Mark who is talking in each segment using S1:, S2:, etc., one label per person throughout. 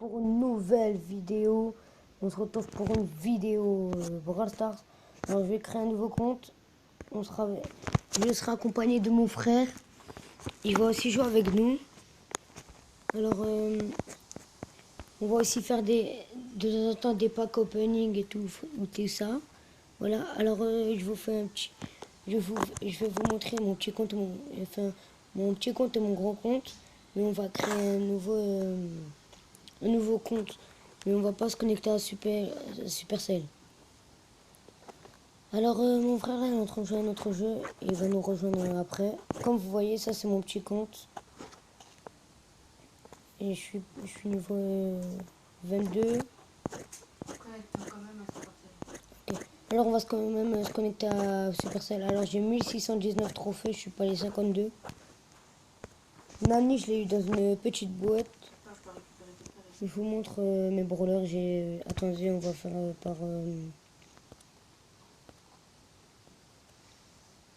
S1: pour une nouvelle vidéo. On se retrouve pour une vidéo Brawl Stars. Alors je vais créer un nouveau compte. Je serai accompagné de mon frère. Il va aussi jouer avec nous. Alors on va aussi faire de temps en temps des packs opening et tout ça. Voilà. Alors je vous fais un petit, je vais vous montrer mon petit compte, mon petit compte et mon gros compte. Mais on va créer un nouveau compte. Mais on va pas se connecter à Supercell. Alors mon frère est en train de jouer à notre jeu et il va nous rejoindre après. Comme vous voyez, ça c'est mon petit compte. Et je suis niveau 22. Okay. Alors on va quand même se connecter à Supercell. Alors j'ai 1619 trophées, je suis pas les 52. Nani, je l'ai eu dans une petite boîte. Je vous montre mes brawlers. Attendez, on va faire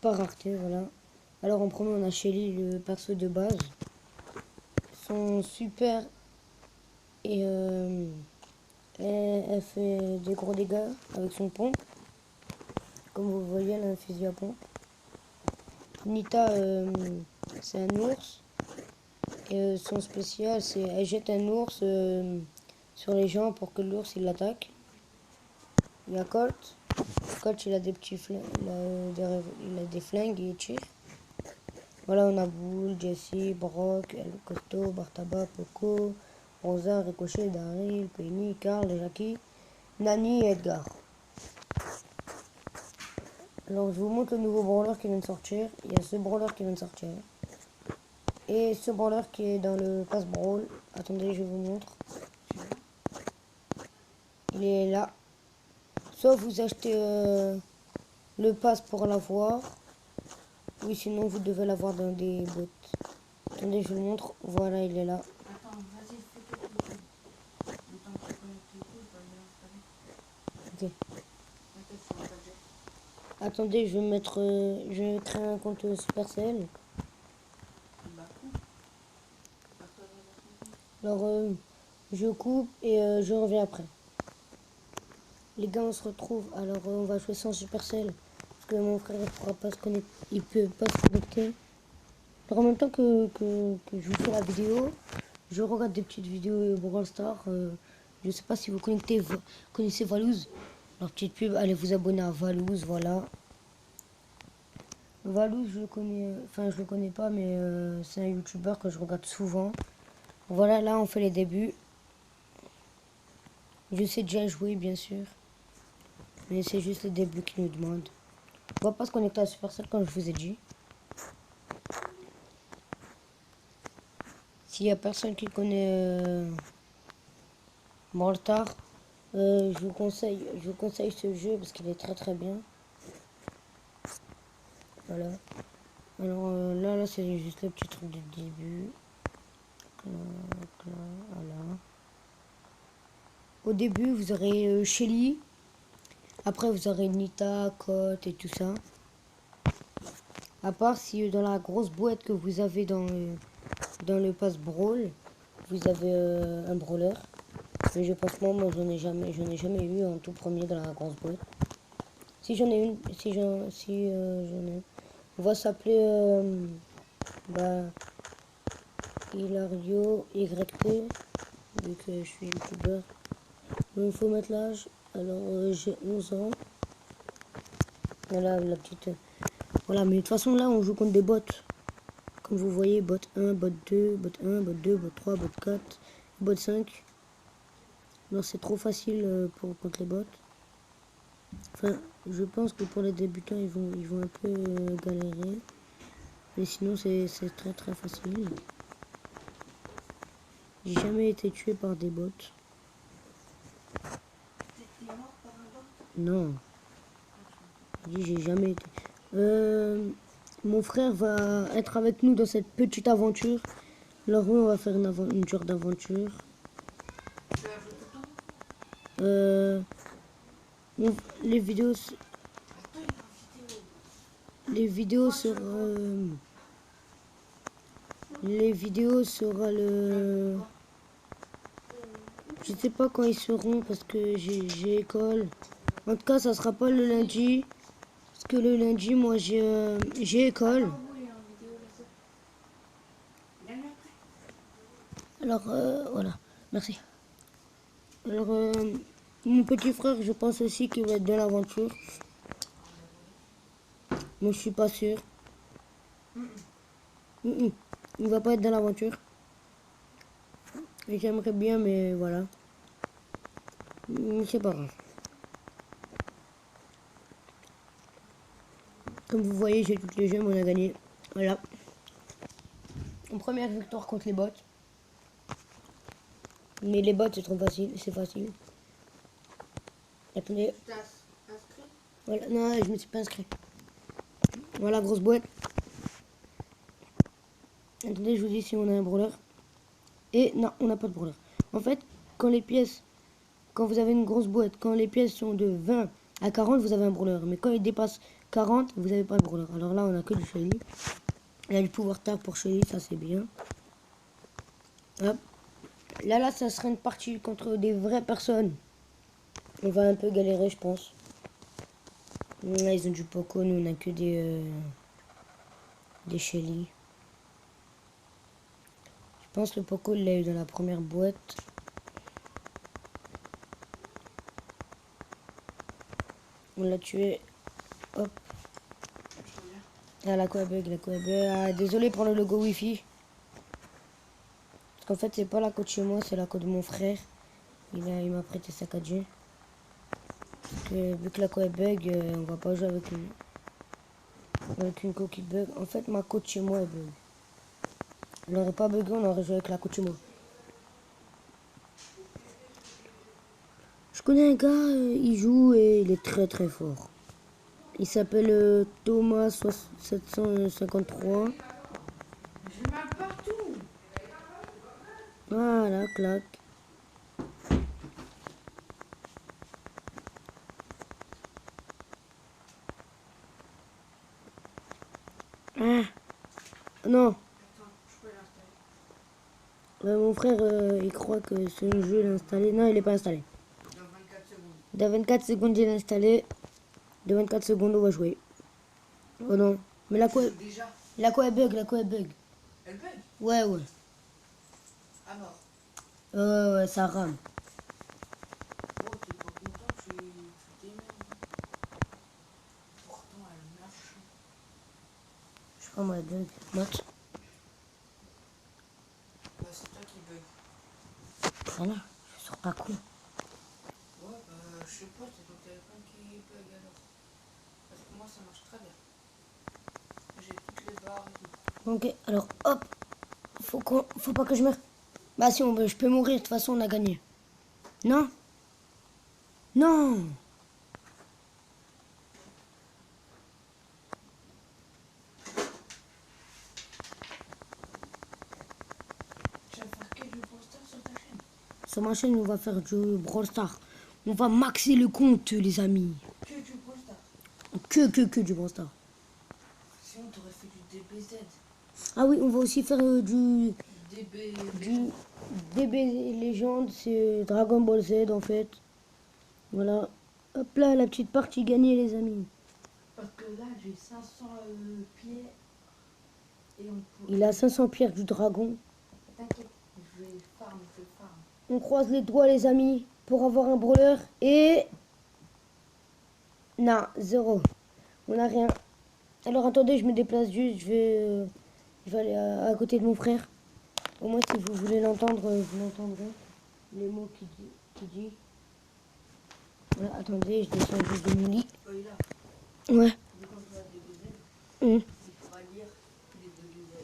S1: par rareté, voilà. Alors en premier, on a Shelly, le perso de base. Son super et elle fait des gros dégâts avec son pompe. Comme vous voyez, elle a un fusil à pompe. Nita, c'est un ours. Et son spécial, c'est elle jette un ours sur les gens pour que l'ours il l'attaque. Il y a Colt. Colt, il a des petits flingues, il a des flingues et il tire. Voilà, on a Bull, Jessie, Brock, El Costo, Bartaba, Poco, Rosa, Ricochet, Daryl, Penny, Carl, Jackie, Nani et Edgar. Alors, je vous montre le nouveau brawler qui vient de sortir. Il y a ce brawler qui vient de sortir. Et ce brawler qui est dans le pass brawl. Attendez, je vous montre. Il est là. Soit vous achetez le pass pour l'avoir. Oui, sinon vous devez l'avoir dans des bots. Attendez, je vous montre. Voilà, il est là. Okay. Attendez, je vais créer un compte Supercell. Alors, je coupe et je reviens après. Les gars, on se retrouve. Alors, on va jouer sans Supercell. Parce que mon frère, il pourra pas se connecter. Il peut pas se connecter. Alors, en même temps que je vous fais la vidéo, je regarde des petites vidéos Brawl Stars. Je sais pas si vous connaissez Valouz. Leur petite pub, allez vous abonner à Valouz, voilà. Valouz, je le connais, enfin je le connais pas, mais c'est un youtubeur que je regarde souvent. Voilà, là on fait les débuts. Je sais déjà jouer, bien sûr. Mais c'est juste les débuts qui nous demandent. On va pas se connecter à Supercell comme je vous ai dit. S'il y a personne qui connaît Brawl Stars, je vous conseille ce jeu parce qu'il est très très bien. Voilà. Alors là c'est juste le petit truc du début. Voilà. Au début vous aurez Shelly. Après vous aurez Nita, Colt et tout ça. À part si dans la grosse boîte que vous avez dans le pass brawl, vous avez un brawler. Mais je pense moi j'en ai jamais eu en tout premier dans la grosse boîte. Si j'en ai une, j'en ai. On va s'appeler Hilario YT, vu que je suis youtubeur. Il faut mettre l'âge. Alors j'ai 11 ans. Voilà la petite. Voilà, mais de toute façon là on joue contre des bots. Comme vous voyez, bot 1, bot 2, bot 1, bot 2, bot 3, bot 4, bot 5. Non, c'est trop facile contre les bots. Enfin, je pense que pour les débutants, ils vont un peu galérer. Mais sinon, c'est très très facile. J'ai jamais été tué par des bots. Non. Je dis, j'ai jamais été. Mon frère va être avec nous dans cette petite aventure. Alors oui, on va faire une genre d'aventure. Les vidéos sera le Je sais pas quand ils seront parce que j'ai école. En tout cas, ça sera pas le lundi. Parce que le lundi, moi, j'ai école. Alors, voilà. Merci. Alors, mon petit frère, je pense aussi qu'il va être dans l'aventure. Mais je suis pas sûr. Il va pas être dans l'aventure. Et j'aimerais bien, mais voilà. C'est pas grave. Comme vous voyez, j'ai toutes les gemmes, on a gagné. Voilà. Une première victoire contre les bots. Mais les bots, c'est trop facile. C'est facile. Attendez.
S2: Tu t'es inscrit?
S1: Voilà. Non, je me suis pas inscrit. Voilà, grosse boîte. Attendez, je vous dis si on a un brawler. Et non, on n'a pas de brawler. En fait, quand vous avez une grosse boîte, quand les pièces sont de 20 à 40, vous avez un brawler. Mais quand ils dépassent 40, vous n'avez pas de brawler. Alors là, on a que du Shelly. Il y a du pouvoir tard pour Shelly, ça c'est bien. Hop. Là, ça sera une partie contre des vraies personnes. On va un peu galérer, je pense. Là, ils ont du Poco, nous on a que des Shelly. Je pense que le Poco, il l'a eu dans la première boîte. On l'a tué. Hop. Ah, la quoi bug. Ah, désolé pour le logo Wi-Fi. Parce qu'en fait, c'est pas la code chez moi, c'est la code de mon frère. Il m'a prêté sa 4G. Parce que, vu que la quoi bug, on va pas jouer avec une coquille bug. En fait, ma code chez moi est bug. On n'aurait pas bugué, on aurait joué avec la code chez moi. Je connais un gars, il joue et il est très très fort. Il s'appelle Thomas 753.
S2: J'ai mal partout.
S1: Voilà, clac. Ah, non.
S2: Attends, je peux l'installer.
S1: Mon frère, il croit que c'est un jeu l'installer. Non, il n'est pas installé.
S2: Dans 24 secondes.
S1: Dans 24 secondes, il est installé. De 24 secondes, on va jouer. Oh non. Mais
S2: Déjà,
S1: la quoi bug,
S2: elle bug.
S1: Ouais.
S2: À mort.
S1: Ouais, ça rame.
S2: Oh, t'es pas content, tu t'énerves. Pourtant, elle marche.
S1: Je sais pas moi, bug. Match.
S2: Bah, c'est toi qui bug.
S1: Voilà, je sors pas con.
S2: Ouais, bah, je sais pas, c'est ton téléphone qui bug alors. Parce que moi, ça marche très bien. J'ai toutes les barres et tout.
S1: Ok, alors hop. Faut pas que je meure. Bah si, je peux mourir, de toute façon, on a gagné. Non.
S2: Tu vas faire que du poster sur ta chaîne?
S1: Sur ma chaîne, on va faire du Brawl Stars. On va maxer le compte, les amis.
S2: Que du poster.
S1: Que du Brawl Stars.
S2: Sinon, t'aurais fait du DBZ.
S1: Ah oui, on va aussi faire du
S2: DB.
S1: DB Légende, c'est Dragon Ball Z en fait. Voilà. Hop là, la petite partie gagnée, les amis.
S2: Parce que là, j'ai 500 pieds. Et on peut...
S1: Il a 500 pierres du dragon.
S2: T'inquiète, je farm.
S1: On croise les doigts, les amis, pour avoir un brawler. Et... Non, 0. On n'a rien. Alors attendez, je me déplace juste. Je vais aller à côté de mon frère. Au moins, si vous voulez l'entendre, vous l'entendrez. Les mots qu'il dit. Voilà, attendez, je descends juste de mon lit.
S2: Oh, il a.
S1: Ouais.
S2: Quand on a DBZ,
S1: Mmh.
S2: il faudra lire les DBZ.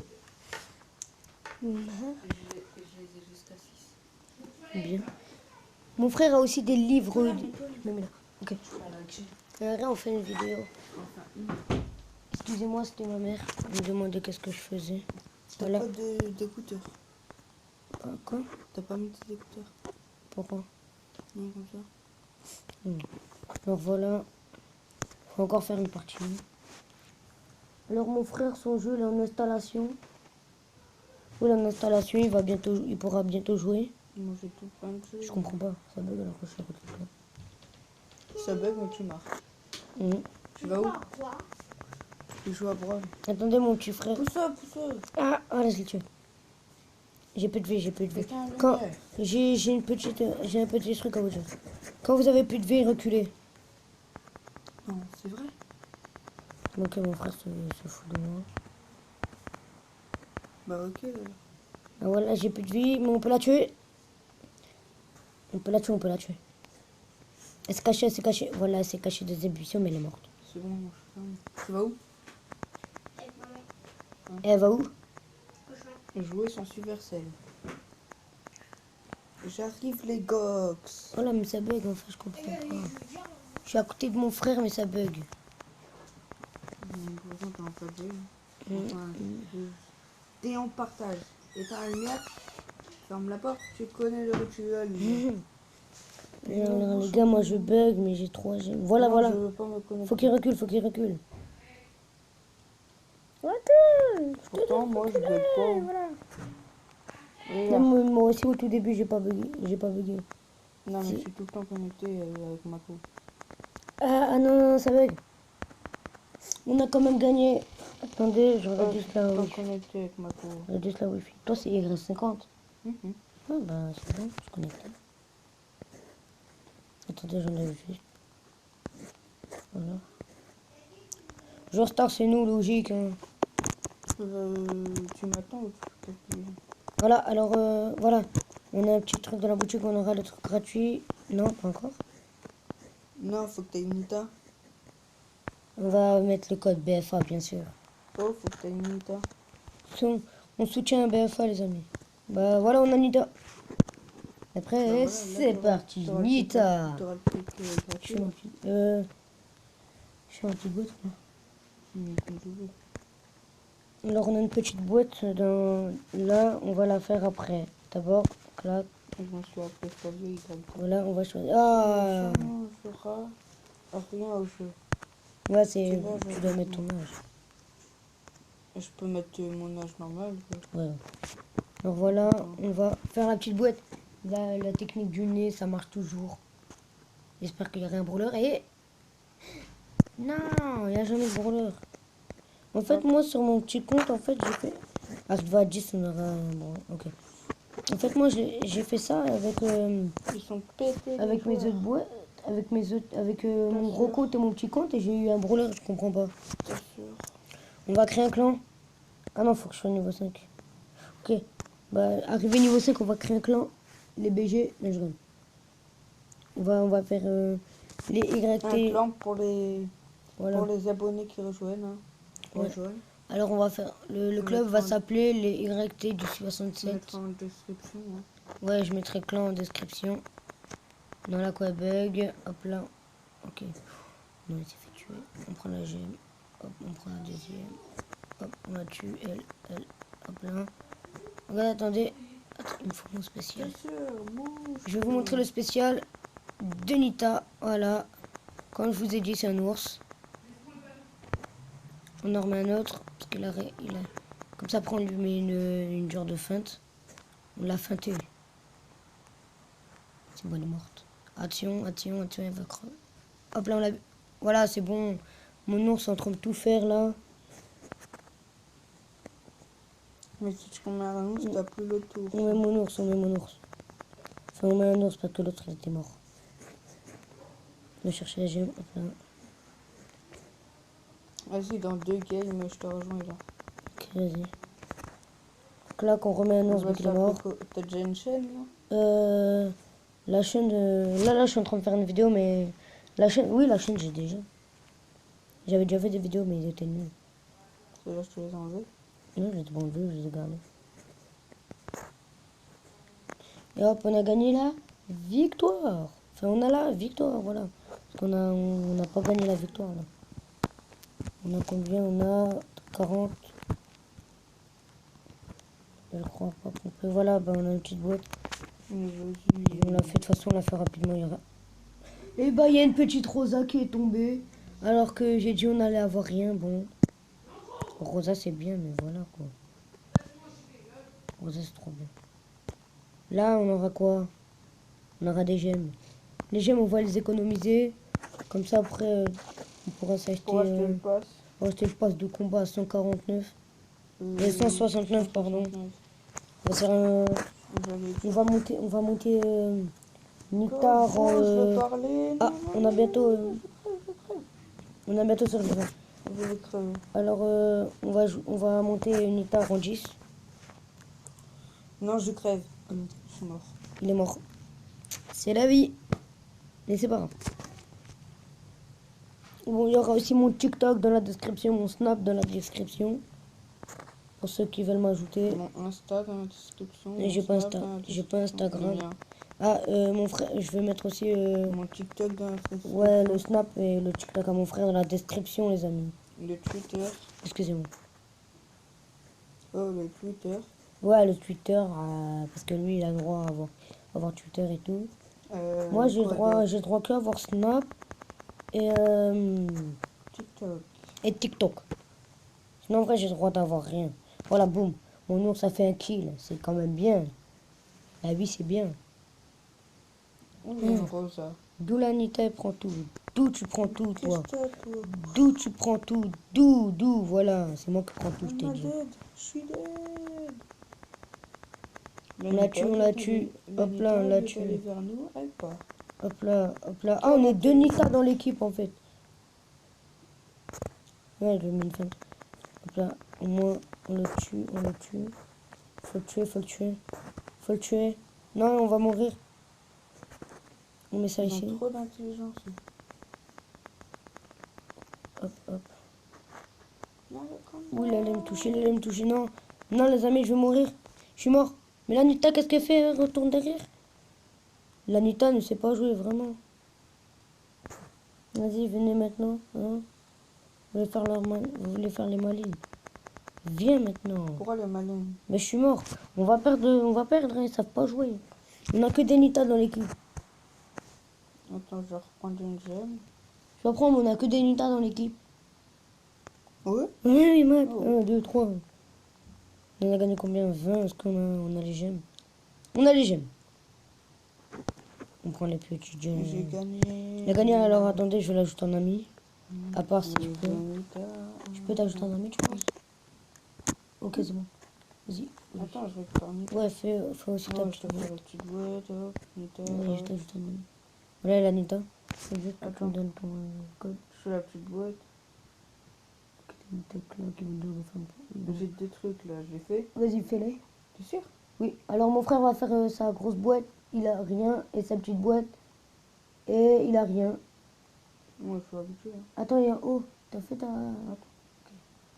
S1: Mmh.
S2: Je les ai jusqu'à 6.
S1: Bien. Mon frère a aussi des livres. Même là. Ok. Rien, on fait une vidéo.
S2: Enfin,
S1: Excusez-moi, c'était ma mère. Elle me demandait qu'est-ce que je faisais.
S2: t'as
S1: Voilà.
S2: pas d'écouteurs.
S1: Quoi?
S2: T'as pas mis tes écouteurs.
S1: Pourquoi?
S2: Non, comme ça.
S1: Alors voilà. Faut encore faire une partie. Alors mon frère, son jeu, il est en installation. Oui, en installation, il pourra bientôt jouer.
S2: Moi j'ai tout plein de
S1: Je
S2: jeux.
S1: comprends pas. Ça bug alors que je suis à côté de toi.
S2: Ça bug mais tu marches.
S1: Mhm.
S2: Tu vas où? Tu joues à Brawl.
S1: Attendez, mon petit frère.
S2: Pousse-le.
S1: Ah, allez, je l'ai tué. J'ai plus de vie, j'ai plus de vie.
S2: Putain,
S1: Quand
S2: lumière.
S1: j'ai un petit truc à vous dire. Quand vous avez plus de vie, reculez.
S2: Non, c'est vrai.
S1: Donc mon frère se fout de moi.
S2: Bah ok.
S1: Ah, voilà, j'ai plus de vie, mais on peut la tuer. On peut la tuer. Elle s'est cachée. Voilà, elle s'est cachée des ébutions, mais elle est morte.
S2: C'est bon, je suis ferme. Tu vas où?
S1: Et elle va où?
S2: Jouer sans Supercell. J'arrive les gox.
S1: Voilà, mais ça bug, en fait, je comprends pas. Je suis à côté de mon frère, mais ça bug.
S2: Pourtant t'es en partage. Enfin, t'es en partage. Et t'as la lumière. Ferme la porte, tu connais le rituel.
S1: Alors, les gars, moi je bug, mais j'ai 3 G. Voilà,
S2: Non,
S1: voilà.
S2: Je veux pas me connecter.
S1: Faut qu'il recule.
S2: Pourtant, moi je bug pas.
S1: Voilà.
S2: Regarde.
S1: Moi aussi, au tout début, j'ai pas bugué.
S2: Non, mais
S1: Si.
S2: je suis tout le temps connecté avec ma co.
S1: Ah non, ça bug. On a quand même gagné. Attendez, je regarde juste la
S2: Pas
S1: wifi.
S2: connecté avec ma co.
S1: Je regarde juste la wifi. Toi, c'est Y50.
S2: Mhm.
S1: Ah bah, c'est bon, je connecte. Attendez, j'en ai juste. Voilà. Joueur star, c'est nous, logique. Hein.
S2: Tu m'attends ou tu peux plus?
S1: Voilà, alors, voilà. On a un petit truc dans la boutique, on aura le truc gratuit. Non, pas encore.
S2: Non, faut que t'aies une Nita.
S1: On va mettre le code BFA, bien sûr.
S2: Oh, faut que t'aies une Nita.
S1: On soutient BFA, les amis. Bah voilà, on a Nita. Après,
S2: Bah voilà, là,
S1: c'est parti. Nita.
S2: T'auras le truc
S1: Je
S2: gratuit.
S1: suis en petit... je suis en petite boîte. Moi.
S2: Comme tu veux.
S1: Alors, on a une petite boîte dans... Là, on va la faire après. D'abord, clac.
S2: Je m'en suis appelé Flavio, il
S1: Voilà, on va choisir. Ah
S2: Ça ne fera rien au jeu.
S1: ouais, c'est...
S2: C'est là,
S1: Tu
S2: je-
S1: dois mettre ton âge.
S2: Je peux mettre mon âge normal.
S1: Ouais. Alors voilà, on va faire la petite boîte. La technique du nez, ça marche toujours. J'espère qu'il n'y a rien de brûleur. Et... Non, il n'y a jamais de brûleur. En fait, moi, sur mon petit compte, en fait, j'ai fait... Ah, je dois à 10, on aura... Bon, ok. En fait, moi, j'ai fait ça avec...
S2: Ils sont pétés.
S1: avec mes autres boîtes. Avec mon gros compte et mon petit compte. Et j'ai eu un brûleur, je comprends pas.
S2: C'est sûr.
S1: On va créer un clan. Ah non, faut que je sois niveau 5. Ok. Bah, arrivé niveau 5, on va créer un clan. Les BG, là je gagne. On va faire les YT.
S2: Un plan pour les,
S1: Voilà.
S2: pour les abonnés qui rejoignent. Hein.
S1: Ouais.
S2: Rejoignent.
S1: Alors on va faire. Le
S2: On
S1: club va
S2: mettra
S1: s'appeler les YT du
S2: Je
S1: 67.
S2: mettrai en description. Hein.
S1: Ouais, je mettrai clan en description. Dans la quoi bug. Hop là. Ok. On a été fait tuer. On prend la GM. Hop, on prend la deuxième. Hop, on la tue. Elle. Hop là. Regarde, attendez. Attends, il me faut mon spécial.
S2: Bien sûr, bouge.
S1: Je vais vous montrer le spécial de Nita. Voilà. Comme je vous ai dit, c'est un ours. On en remet un autre. Parce qu'il a... Comme ça, après, on lui met une genre de feinte. On l'a feinté. C'est bon, elle est morte. Attention, elle va crever. Hop là, on l'a... Voilà, c'est bon. Mon ours est en train de tout faire, là.
S2: Mais si tu remets un ours, t'as plus le tour.
S1: On met mon ours. Enfin, on met un ours parce que l'autre, il était mort. On va chercher la gemme. Hop là.
S2: Vas-y, dans 2 games, je te rejoins là.
S1: Ok, vas-y. Donc là, qu'on remet un ours,
S2: On va
S1: vu qu'il est mort.
S2: T'as déjà une chaîne là?
S1: La chaîne... Là, je suis en train de faire une vidéo, mais... La chaîne... Oui, la chaîne, j'ai déjà. J'avais déjà fait des vidéos, mais ils étaient nuls.
S2: Ceux-là, je te les ai enlevés.
S1: Non, j'étais bon jeu, je les ai gardés. Et hop, on a gagné la victoire. Enfin, on a la victoire, voilà. Parce qu'on a, on n'a pas gagné la victoire, là. On a combien? On a 40. Je crois pas qu'on peut. Voilà, bah, on a une petite boîte.
S2: Mais vas-y.
S1: On l'a fait, de toute façon, on l'a fait rapidement. Il y aura... Et bah, il y a une petite Rosa qui est tombée. Alors que j'ai dit on allait avoir rien, bon. Rosa, c'est bien, mais voilà, quoi. Rosa, c'est trop bien. Là, on aura quoi? On aura des gemmes. Les gemmes, on va les économiser. Comme ça, après, on pourra s'acheter
S3: Pour acheter le pass.
S1: le pass de combat à 149. 169, pardon.
S3: 169.
S1: On va faire un...
S3: J'avais dit.
S1: On va monter Nita
S3: Oh, je veux
S1: en...
S3: parler.
S1: Ah,
S3: Non,
S1: on
S3: non,
S1: a bientôt...
S3: je crève.
S1: on a bientôt survivant.
S3: Je vais crever.
S1: Alors, on va monter Nita en 10.
S3: Non, je crève. Ah non, je suis mort.
S1: Il est mort. C'est la vie. Mais c'est pas grave. Bon, il y aura aussi mon TikTok dans la description, mon Snap dans la description. Pour ceux qui veulent m'ajouter.
S3: Mon Insta dans la description.
S1: Et
S3: mon
S1: j'ai pas
S3: Snap dans la
S1: j'ai pas
S3: description.
S1: Instagram.
S3: Le mien.
S1: Ah, mon frère, je vais mettre aussi
S3: Mon TikTok dans la description.
S1: ouais, le Snap et le TikTok à mon frère dans la description, les amis.
S3: Le Twitter.
S1: Excusez-moi.
S3: Oh, le Twitter.
S1: Ouais, le Twitter, parce que lui, il a le droit à avoir Twitter et tout. Moi, j'ai le droit qu'à avoir Snap et,
S3: TikTok.
S1: et TikTok. Sinon, en vrai, j'ai le droit d'avoir rien. Voilà, boum. Mon ours, ça fait un kill. C'est quand même bien. La vie, c'est bien.
S3: Rosa.
S1: D'où l'Anita, elle prend tout. D'où tu prends tout, toi.
S3: Qu'est-ce que t'as, toi?
S1: D'où tu prends tout. D'où, voilà. C'est moi qui prends tout, je t'ai dit.
S3: Je suis dead.
S1: On la tue. Hop là, on la tue.
S3: Vers nous, elle part.
S1: Hop là, hop là. Ah, on est deux Nita dans l'équipe, en fait. Ouais, je mets une feinte. Hop là, au moins, on le tue, on le tue. Faut le tuer, faut le tuer. Faut le tuer. Non, on va mourir. On met ça
S3: Ils
S1: ici.
S3: ont trop d'intelligence.
S1: Hop, hop.
S3: Non,
S1: Oui, il allait me toucher, il allait me toucher. Non, non, les amis, je vais mourir. Je suis mort. Mais l'Anita, qu'est-ce qu'elle fait? Elle retourne derrière. L'Anita ne sait pas jouer, vraiment. Vas-y, venez maintenant. Hein. Vous voulez faire les malines. Viens maintenant.
S3: Pourquoi le malin?
S1: Mais je suis mort. On va perdre, ils savent pas jouer. On a que des Nita dans l'équipe.
S3: Attends, je vais reprendre une gemme.
S1: Je vais prendre, on a que des Nita dans l'équipe.
S3: Oui?
S1: Oui, Matt.
S3: Oh.
S1: 1, 2, 3. On a gagné combien? 20. Est-ce on a les gemmes? On a les gemmes. On prend les petites gemmes.
S3: J'ai gagné.
S1: Il a gagné, alors attendez, je vais l'ajouter en ami. À part si tu peux.
S3: Anita.
S1: Je peux t'ajouter en ami, tu penses? Ok, c'est bon. Vas-y.
S3: Attends, je vais te parler.
S1: Ouais, fais aussi ta
S3: Oh, je
S1: petite
S3: te fais
S1: boîte.
S3: la petite boîte, hop, Anita.
S1: Oui, je t'ajoute en ami. Voilà, l'Anita. Faut juste que tu
S3: Attends.
S1: me donnes ton code.
S3: Je fais la petite boîte.
S1: Qui me donne
S3: J'ai des trucs là, j'ai fait.
S1: Vas-y, fais-les.
S3: T'es sûr?
S1: Oui, alors mon frère va faire sa grosse boîte. Il a rien. Et sa petite boîte. Et il a rien.
S3: Moi, je suis habitué. Hein.
S1: Attends, il y a oh, t'as fait ta.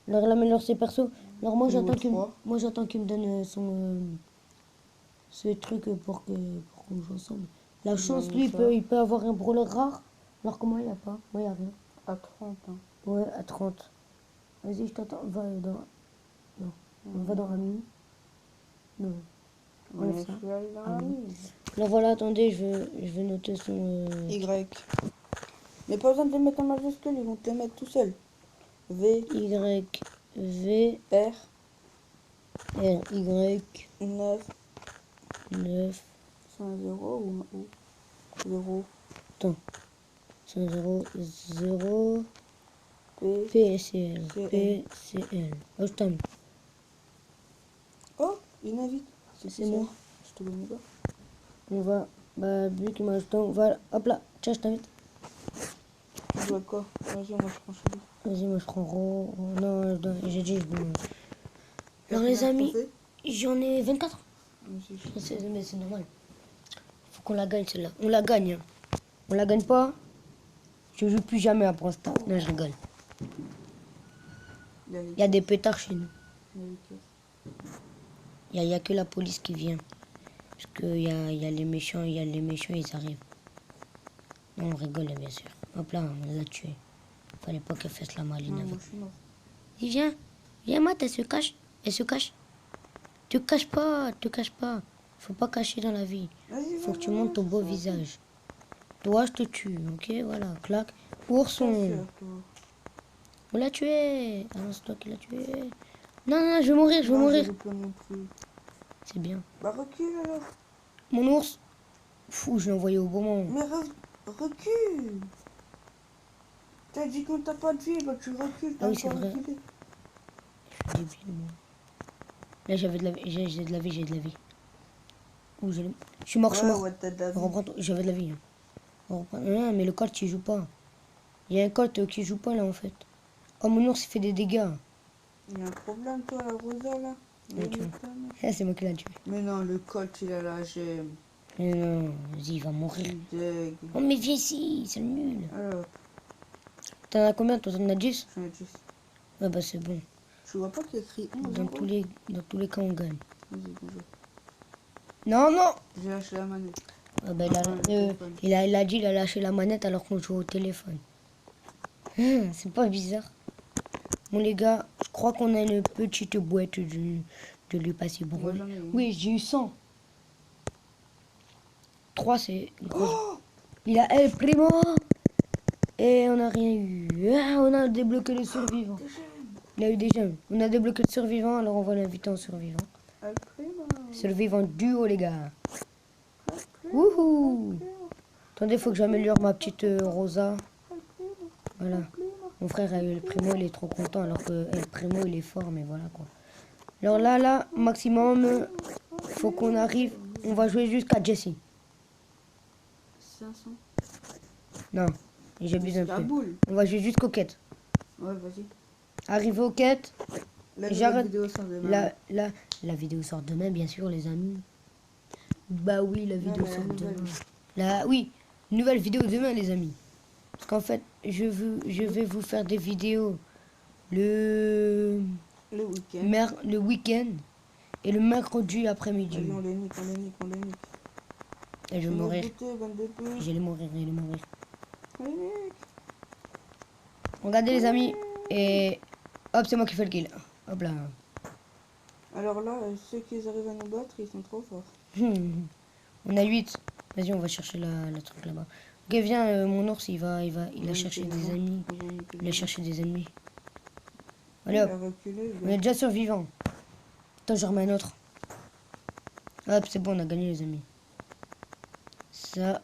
S1: Alors il améliore ses persos. Alors moi
S3: Niveau
S1: j'attends qu'il me donne ce truc pour qu'on joue ensemble. La chance, lui, il peut avoir un brawler rare. Alors que moi, il n'y a pas. Moi, il n'y a rien.
S3: À 30, hein.
S1: Ouais, à 30. Vas-y, je t'attends. Va dans. Non. On va dans Ami. Non. Enlève ça.
S3: Je suis allé dans la
S1: Ami.
S3: mine.
S1: Alors voilà, attendez, je vais noter son.
S3: Y. Mais pas besoin de les mettre en majuscule, ils vont te les mettre tout seuls. V,
S1: Y, V,
S3: R,
S1: R, Y,
S3: 9,
S1: 9.
S3: c'est un 0 ou 0,
S1: Attends. C'est un 0, 0.
S3: P.
S1: PCL. PCL. Oh, je t'aime.
S3: Oh, une invite.
S1: C'est moi.
S3: Je te connais pas.
S1: On va. Bah, vu qu'il m'a ajouté, on va. Hop là. Tiens, je t'invite.
S3: Tu dois quoi? Vas-y, moi je prends celui.
S1: Vas-y, moi je prends Ro. Non, j'ai dit, je demande. Alors, les amis, j'en ai 24. Mais c'est normal. Faut qu'on la gagne, celle-là. On la gagne. Hein. On la gagne pas. Je joue plus jamais à Brawl Stars. Non, je rigole. Il y a des pétards chez nous. Il y a que la police qui vient. Parce qu'il y a les méchants, ils arrivent. Non, on rigole, bien sûr. Hop là, on l'a tué. Fallait pas qu'elle fasse la maline avec. Dis, viens. Viens, Matt, elle se cache. Elle se cache. Te cache pas, te cache pas. Faut pas cacher dans la vie. Faut que tu montres ton beau visage. Toi, je te tue, ok? Voilà, clac. Ourson. On l'a tué. Ah non, c'est toi qui l'as tué. Non, non, je vais mourir, je vais mourir. C'est bien.
S3: Bah recule alors.
S1: Mon ours. Fou, je l'ai envoyé au bon moment.
S3: Mais recule. T'as dit quand t'as pas de vie, bah tu recules.
S1: Ah oui,
S3: t'as
S1: c'est
S3: pas
S1: vrai.
S3: reculé.
S1: Je suis débile, moi. Là, j'avais de la vie. J'ai de la vie, j'ai de la vie. Ouh, je suis mort, je suis
S3: Ouais,
S1: mort.
S3: ouais, t'as de la vie.
S1: Reprends, j'avais de la vie. Hein. Non, mais le colt, il joue pas. Il y a un colt qui joue pas, là, en fait. Oh, mon ours, il fait des dégâts.
S3: Il y a un problème, toi, la Rosa, là.
S1: Ouais, tu vois.
S3: M'étonne.
S1: Ah, c'est moi qui l'ai tué.
S3: Mais non, le colt, il a la gemme.
S1: Mais non, vas-y, il va mourir.
S3: Il deg.
S1: Oh, mais viens ici, c'est nul.
S3: Alors,
S1: T'en as combien? Toi, t'en as 10?
S3: j'en ai 10.
S1: Ouais, bah, c'est bon.
S3: Tu vois pas qu'il y a écrit 11
S1: Dans
S3: euros
S1: tous les cas, on gagne.
S3: Vas-y, bonjour.
S1: Non, non!
S3: J'ai lâché la manette.
S1: Ah, bah,
S3: Enfin, le téléphone.
S1: il a dit, il a lâché la manette alors qu'on joue au téléphone. C'est pas bizarre. Bon, les gars, je crois qu'on a une petite boîte de lui passer
S3: Moi,
S1: brûle.
S3: j'en ai une.
S1: Oui, j'ai eu 100. 3, c'est gros.
S3: Oh
S1: Il a El Primo. Et on n'a rien eu. Ah, on a débloqué le survivant.
S3: des gemmes.
S1: Il a eu des gemmes. On a débloqué le survivant, alors on va l'inviter en survivant.
S3: Alprima.
S1: Survivant duo, les gars.
S3: Alprima.
S1: Wouhou! Attendez, faut que j'améliore ma petite Rosa.
S3: Alprima.
S1: Voilà.
S3: Alprima.
S1: Mon frère El Primo, il est trop content, alors que El Primo, il est fort, mais voilà quoi. Alors là, maximum, faut qu'on arrive. On va jouer jusqu'à Jesse.
S3: 500.
S1: Non, j'abuse un
S3: La
S1: peu.
S3: boule.
S1: On va jouer jusqu'aux quêtes.
S3: Ouais, vas-y.
S1: Arrivé aux quêtes,
S3: La
S1: j'arrête.
S3: vidéo sort demain.
S1: La vidéo sort demain, bien sûr, les amis. Bah oui, la vidéo
S3: mais la
S1: sort
S3: nouvelle.
S1: demain. Oui, nouvelle vidéo demain, les amis. Parce qu'en fait, je vais vous faire des vidéos le
S3: Le week-end.
S1: week-end et le mercredi après-midi.
S3: Vas-y, on les nique, on les nique, on les nique.
S1: Et je vais mourir.
S3: Bande de peu.
S1: J'allais mourir, j'allais mourir.
S3: On les nique.
S1: Regardez, les amis. Et hop, c'est moi qui fais le kill. Hop là.
S3: Alors là, ceux qui arrivent à nous battre, ils sont trop forts.
S1: On a 8. Vas-y, on va chercher la truc là-bas. Ok, viens, mon ours, il a cherché des amis. Il a cherché des ennemis. Allez hop,
S3: Il a reculé,
S1: on est déjà survivant. Attends, je remets un autre. Hop, c'est bon, on a gagné, les amis. Ça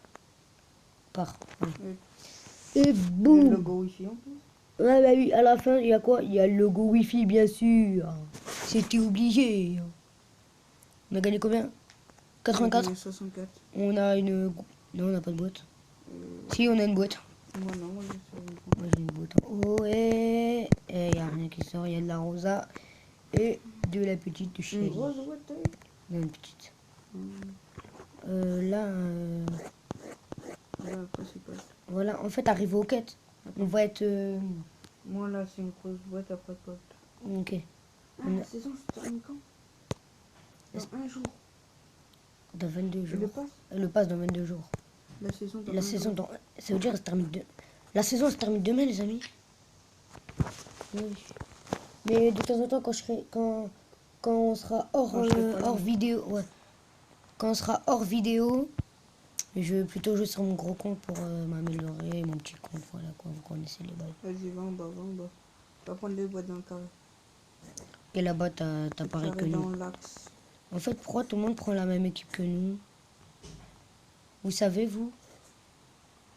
S1: part. Oui.
S3: Oui.
S1: Et
S3: Le
S1: boum.
S3: logo Wi-Fi en plus.
S1: Ouais, bah oui, à la fin, il y a quoi? Il y a le logo Wi-Fi, bien sûr. C'était obligé. On a gagné combien? 84.
S3: 64.
S1: On a une... Non, on n'a pas de boîte. Si, on a une boîte.
S3: Moi non, moi j'ai sur une
S1: Moi, j'ai une boîte en haut et il n'y a rien qui sort. Il y a de la rosa et de la petite
S3: Une
S1: chérie.
S3: grosse boîte.
S1: Il y a une petite.
S3: Hmm.
S1: Là,
S3: Voilà, principal.
S1: voilà. En fait, arrivé aux quêtes, on va être...
S3: Moi là, c'est une grosse boîte après pote.
S1: Ok.
S3: Ah,
S1: On a-
S3: la saison se termine quand? Dans un jour.
S1: Dans 22
S3: Et
S1: jours.
S3: le passe?
S1: Elle le passe dans 22 jours.
S3: La saison dans
S1: La
S3: un
S1: saison,
S3: jour.
S1: dans... ça veut dire qu'elle se termine La saison se termine demain, les amis. Oui. Mais de temps en temps, quand on sera
S3: Quand je serai pas là.
S1: hors vidéo, ouais. Quand on sera hors vidéo, je vais plutôt jouer sur mon gros compte pour m'améliorer, mon petit compte, voilà quoi, vous connaissez les bails.
S3: Vas-y, va en bas, va en bas. Va prendre les boîtes dans le carré.
S1: Et là-bas, t'as pareil que
S3: Carré dans
S1: nous.
S3: l'axe.
S1: En fait, pourquoi tout le monde prend la même équipe que nous? Vous savez, vous?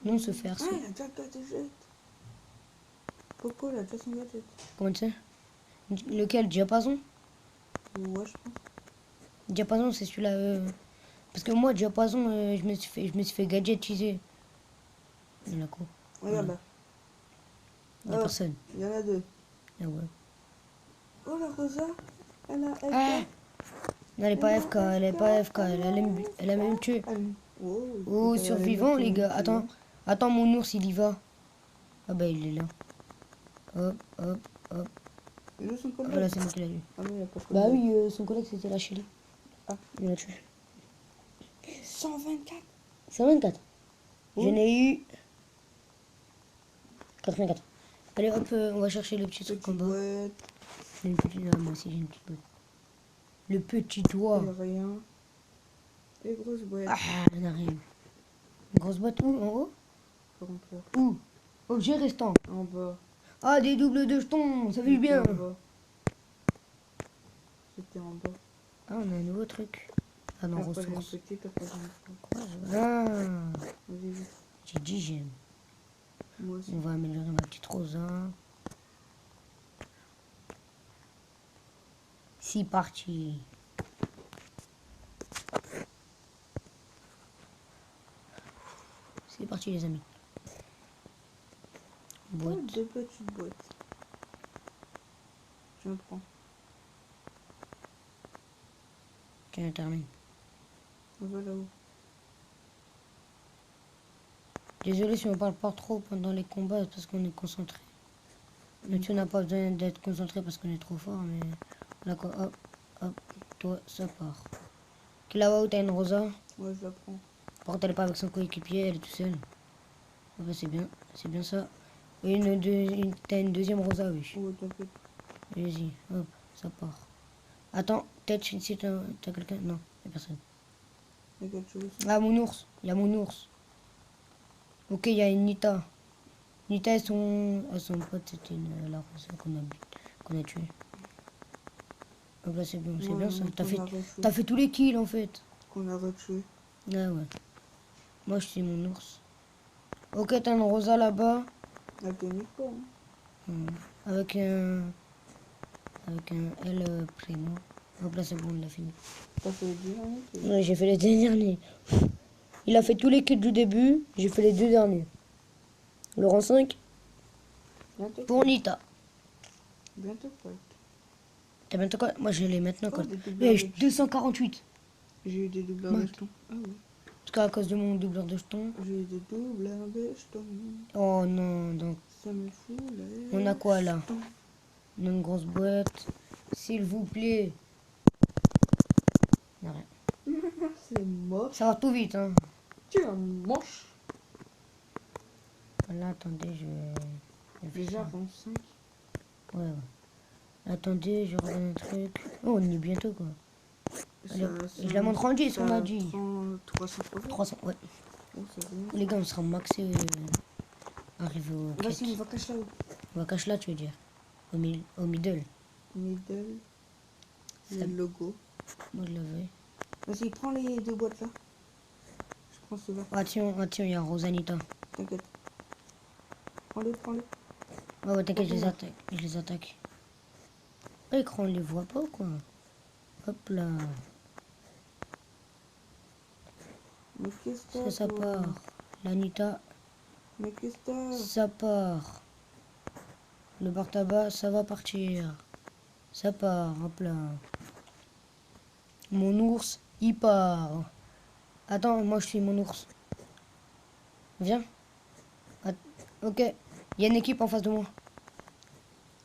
S1: Nous, on se fait
S3: Ah,
S1: harceler.
S3: il a déjà le gadget. Coco, il a déjà son gadget.
S1: Comment tu sais? Lequel? Diapason?
S3: Ouais, je pense.
S1: Diapason, c'est celui-là. Parce que moi, Diapason, je me suis fait gadgetiser. Il y en a quoi?
S3: Regarde là.
S1: Il n'y a
S3: Oh.
S1: personne.
S3: Il y en a deux.
S1: Ah ouais.
S3: Oh, la Rosa. Elle a.
S1: Ah non, elle est pas FK, elle est pas FK, elle a même tué.
S3: Oh,
S1: Oh, survivant, les gars. Attends, mon ours, il y va. Ah bah, il est là. Hop, hop, hop.
S3: Et nous, son collègue.
S1: Voilà, c'est moi qui l'ai eu.
S3: Ah non, il n'y a pas de
S1: Bah
S3: collègue.
S1: oui, son collègue, c'était la chérie.
S3: Ah.
S1: Il l'a tué.
S3: 124.
S1: 124.
S3: Oh.
S1: Je n'ai eu 84. Allez, hop, on va chercher le petit truc en
S3: Petite
S1: bas.
S3: boîte.
S1: J'ai une petite... Ah, moi aussi, j'ai une petite boîte. Le petit doigt.
S3: Et rien. Et grosse boîte.
S1: Ah, on a rien. Une grosse boîte où? En haut?
S3: Faut remplir.
S1: Où? Objet restant.
S3: En bas.
S1: Ah, des doubles de jetons, ça fait bien.
S3: En bas. C'était en bas.
S1: Ah, on a un nouveau truc. pas dans
S3: Après, j'ai une
S1: ressources.
S3: petite, après, j'ai une grande.
S1: Quoi, Ah,
S3: Vas-y, vite.
S1: j'ai dit j'aime.
S3: Moi aussi.
S1: On va améliorer ma petite Rosa. C'est parti. C'est parti les amis.
S3: Oh,
S1: Boîte.
S3: 2 petites boîtes. Je me prends.
S1: Tiens, termine.
S3: On va là-haut.
S1: Désolé si on parle pas trop pendant les combats parce qu'on est concentré. Mais tu n'as pas besoin d'être concentré parce qu'on est trop fort, mais là quoi, hop, hop, toi ça part. Ok, là-haut t'as une Rosa.
S3: Ouais, je la prends.
S1: Par contre elle est pas avec son coéquipier, elle est toute seule. Ah bah, c'est bien ça. Et t'as une deuxième Rosa, oui.
S3: Oh, t'inquiète.
S1: Vas-y, hop, ça part. Attends, peut-être si t'as quelqu'un. Non, y'a personne.
S3: Il y a quelque chose.
S1: Ah, mon ours, il y a mon ours. Ok, il y a une Nita. Nita et son pote, c'était la Rosa qu'on a tué. Donc là, c'est bien ça. T'as fait tous les kills en fait.
S3: Qu'on a retué.
S1: Ah ouais. Moi, je suis mon ours. Ok, t'as une Rosa là-bas.
S3: Avec un Nico, hein.
S1: Hmm. Avec un L primo. Hop là, c'est bon, il a fini.
S3: T'as fait les 10 derniers,
S1: Ouais, j'ai fait les deux derniers. Il a fait tous les kills du début. J'ai fait les deux derniers. Le rang 5
S3: Bientôt.
S1: pour Nita.
S3: Bientôt, quoi.
S1: T'as bientôt quoi? Moi, je l'ai maintenant
S3: Oh,
S1: quoi.
S3: des doubleurs
S1: Mais
S3: de-
S1: 248.
S3: J'ai eu des doubleurs
S1: Mat.
S3: de jetons. Ah oui.
S1: Parce qu'à cause de mon doubleur de jetons.
S3: J'ai eu des doubleurs de jetons.
S1: Oh non, donc
S3: Ça me fout là.
S1: on a quoi là? On a une grosse boîte. S'il vous plaît. Non, rien.
S3: C'est moche.
S1: Ça va tout vite, hein.
S3: Tu es moche.
S1: Là, attendez, je vais faire
S3: Déjà,
S1: ça.
S3: 25.
S1: Ouais. Attendez, je regarde un truc. Oh, on y est bientôt quoi. Allez, je la montre en 10, on a dit.
S3: 300 profils.
S1: 300, ouais.
S3: Oh, c'est bien.
S1: Les gars, on sera maxé arrivé au
S3: Vas-y,
S1: quête.
S3: on va cacher là-haut.
S1: On va cacher là, tu veux dire. Au middle.
S3: Middle.
S1: Ça-
S3: Le logo.
S1: Moi, je l'avais.
S3: Vas-y, prends les 2 boîtes là. Je prends ceux-là.
S1: Ah tiens, il y a Rosanita.
S3: T'inquiète. Prends-les, prends-les.
S1: Ouais, t'inquiète, je les attaque. L'écran, on les voit pas ou quoi? Hop là.
S3: Mais qu'est-ce que
S1: Ça
S3: toi
S1: part. L'Anita,
S3: Mais qu'est-ce que t'as
S1: ça part. Le bar tabac, ça va partir. Ça part, hop là. Mon ours, il part. Attends, moi je suis mon ours. Viens. Ok. Il y a une équipe en face de moi.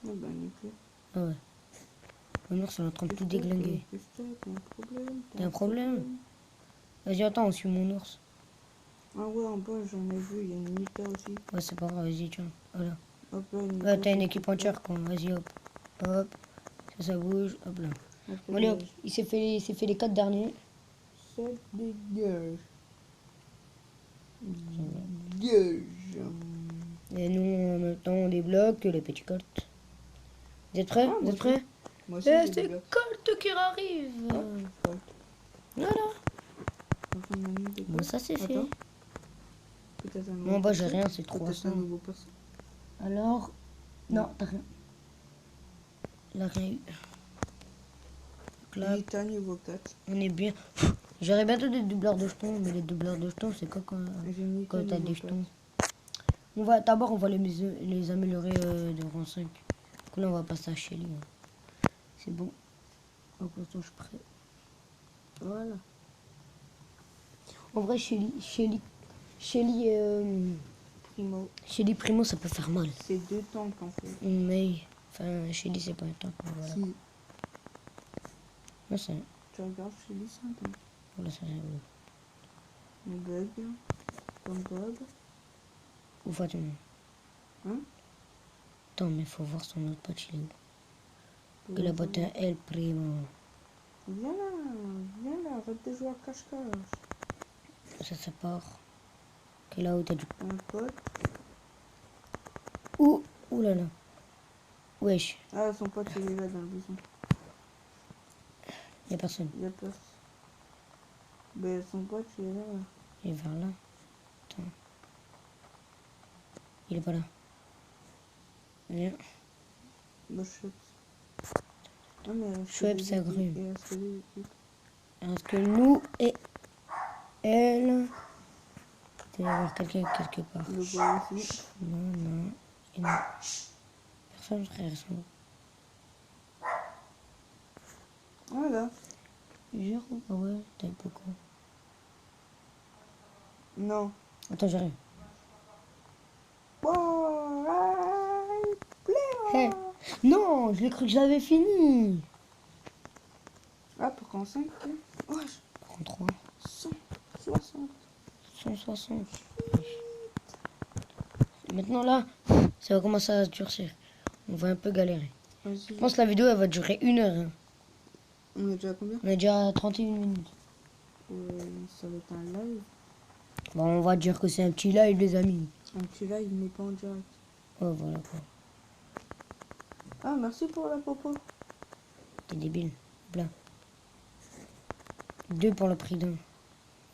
S3: Ah bah nickel.
S1: Ah ouais. Mon ours, il est en train de tout déglinguer.
S3: Qu'est-ce que t'as un problème
S1: T'as un problème? Vas-y, attends, on suit mon ours.
S3: Ah ouais, en bas, j'en ai vu, il y a une Nita aussi.
S1: Ouais, c'est pas grave, vas-y, tiens. Voilà.
S3: Hop là, une
S1: Ouais,
S3: Nita,
S1: t'as une
S3: c'est
S1: équipe
S3: tout
S1: entière, quoi. Vas-y, hop. Hop. Ça bouge. Hop là.
S3: prêt.
S1: Bon, allez, hop. Il s'est fait les 4 derniers.
S3: Ça dégage. Dégage.
S1: Et nous, en même temps, on débloque les petits colts. Vous êtes prêts?
S3: Ah,
S1: Vous
S3: moi
S1: êtes prêts?
S3: Moi aussi,
S1: Et
S3: j'ai
S1: c'est
S3: des blocs.
S1: Colt qui arrive.
S3: Ouais.
S1: Voilà.
S3: Donc, on a mis des
S1: Bon,
S3: blocs.
S1: ça c'est fait.
S3: Attends. Peut-être un nouveau
S1: Non, bah j'ai
S3: perso.
S1: rien, c'est
S3: Peut-être
S1: 300.
S3: un nouveau perso.
S1: Alors, non, t'as rien. Là, rien eu. Donc là,
S3: Nita niveau 4.
S1: on est bien. J'aurais bientôt des doubleurs de jetons, mais les doubleurs de jetons, c'est quoi
S3: J'ai Nita
S1: quand t'as
S3: niveau
S1: des
S3: 4.
S1: jetons? D'abord, on va les améliorer de rang 5. Donc là, on va passer à Shelly. Hein. C'est bon. Donc, pour l'instant, je suis prêt. Voilà. En vrai, Shelly
S3: Primo.
S1: Primo, ça peut faire mal.
S3: C'est 2 tanks en fait.
S1: Mais, enfin, Shelly, c'est pas un tank. Mais voilà.
S3: Si
S1: Non, c'est
S3: tu regardes chez lui, c'est un tank.
S1: voilà, c'est
S3: Un bug. Comme d'hab.
S1: Ou Fatima.
S3: Hein?
S1: Attends, mais faut voir son autre pote, il est où?
S3: Pour
S1: Il a
S3: les
S1: botté un L Primo.
S3: Viens là, arrête de jouer à cache-cache.
S1: Ça part. Ok, là où t'as du.
S3: Un pote.
S1: Ouh là là. Wesh,
S3: Ah, son pote il est là dans le buisson.
S1: y a personne.
S3: Il y a peur. Ben, son pote, il est là.
S1: Il est vers là. Attends. Il est pas là. Viens.
S3: Bah, je sais. Ah, mais
S1: Schweppes, ça grume.
S3: il reste lui.
S1: Parce que nous et elle. Il doit y avoir quelqu'un quelque part.
S3: Le gars ici.
S1: Non. Et non. Personne, frère.
S3: Voilà.
S1: Jure ou pas? Ouais, t'as eu beaucoup.
S3: Non.
S1: Attends, j'arrive.
S3: Alright,
S1: Hé. Non, je l'ai cru que j'avais fini.
S3: Ah, pour qu'en 5, ouais.
S1: 33.
S3: 160.
S1: 160. Maintenant là, ça va commencer à durcir. On va un peu galérer.
S3: Vas-y.
S1: Je pense que la vidéo elle va durer 1 heure. Hein.
S3: On est déjà à combien?
S1: On est déjà à 31 minutes.
S3: Ça va être un live.
S1: Bon, on va dire que c'est un petit live les amis.
S3: Un petit live, il n'est pas en direct.
S1: Ouais, voilà quoi.
S3: Ah, merci pour la popo.
S1: T'es débile. Là. 2 pour le prix d'un.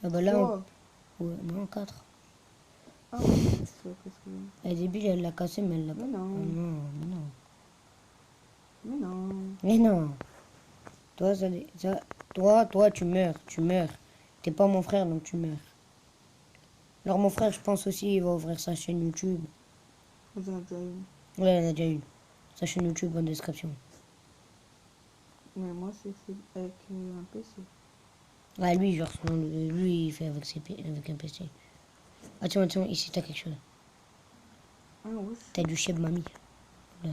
S1: Ah bah là,
S3: Trois.
S1: ouais, non, 4.
S3: Ah, ouais. C'est qu'est-ce que...
S1: Elle est débile, elle l'a cassé, mais elle l'a pas.
S3: Mais non.
S1: Oh non, mais non.
S3: Mais non.
S1: Mais non. Toi, toi, tu meurs, tu meurs. T'es pas mon frère, donc tu meurs. Alors mon frère, je pense aussi, il va ouvrir sa chaîne YouTube.
S3: J'en ai déjà une.
S1: Ouais, il en a déjà une. Sa chaîne YouTube en description.
S3: Mais moi, c'est avec un PC.
S1: Ouais, lui, genre, lui, il fait avec un PC. Attention, ici, t'as quelque chose.
S3: Ah, oui.
S1: T'as du chef mamie. Là.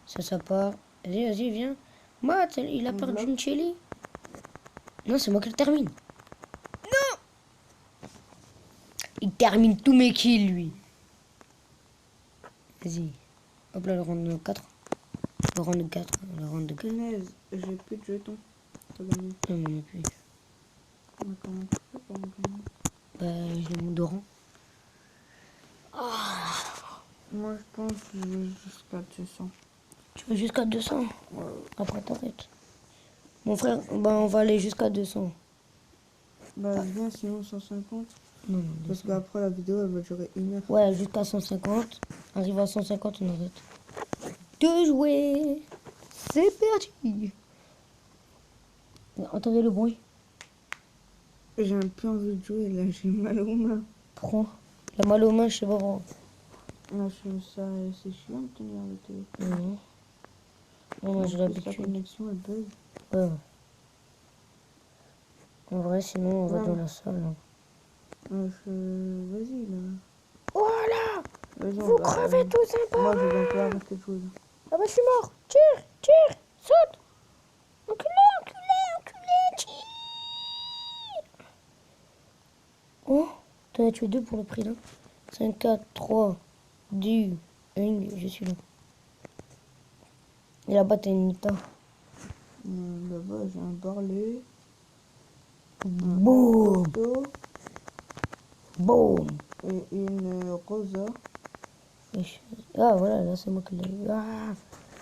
S1: Ça part. Vas-y, viens. Matt, il a
S3: Un
S1: perdu
S3: bloc.
S1: une chili. Non, c'est moi qui le termine. Non. Il termine tous mes kills, lui. Vas-y. Hop là, le round 4. Le round 4. Le round 4.
S3: Punaise, j'ai plus de jetons. T'as gagné.
S1: Non, moi non plus.
S3: Mais comment tu fais pour en gagner?
S1: Bah, je monte de rang.
S3: Moi, je pense que je vais jusqu'à 200.
S1: Tu vas jusqu'à 200.
S3: Ouais.
S1: Après, t'arrêtes. Mon frère, bah, on va aller jusqu'à 200.
S3: Bah, viens, sinon 150.
S1: Non,
S3: Parce
S1: 200.
S3: qu'après, la vidéo, elle va durer 1 heure.
S1: Ouais, jusqu'à 150. Arrive à 150, on arrête. De jouer. C'est parti. Entendez le bruit.
S3: J'ai un peu envie de jouer, là, j'ai mal aux mains.
S1: Prends. La mal aux mains, je sais pas pourquoi.
S3: Là, c'est chiant de tenir le téléphone.
S1: Non. Non, moi, j'ai
S3: En plus, la
S1: l'habitude.
S3: connexion, elle bug.
S1: Ouais. En vrai, sinon, on va
S3: Ouais.
S1: dans la salle. Hein.
S3: Vas-y, là.
S1: Voilà.
S3: Vas-y,
S1: Vous crevez tous un peu.
S3: Moi, je vais un peu arrêter de jouer, là.
S1: Ah bah, je suis mort. Tire, saute. Enculé, tire. Oh, t'en as tué 2 pour le prix d'un. 5, 4, 3, 2, 1, je suis là. Et là-bas, t'as une Nita.
S3: Là-bas, j'ai un Barley.
S1: Boum,
S3: Porto
S1: boum.
S3: et une Rosa.
S1: Ah, voilà, là, c'est moi qui l'ai eu. Ah,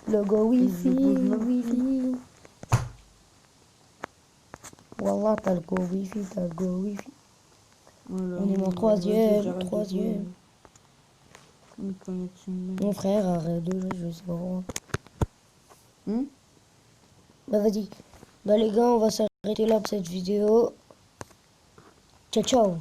S1: logo Wi-Fi, Wi-Fi. Wallah, t'as le go Wi-Fi,
S3: Voilà,
S1: On est mon
S3: vas-y,
S1: troisième.
S3: j'arrête de jouer. Une connexion de
S1: Mon frère arrête de jouer, je sais pas pourquoi.
S3: merde.
S1: Bah, vas-y. Bah, les gars, on va s'arrêter là pour cette vidéo. Ciao, ciao.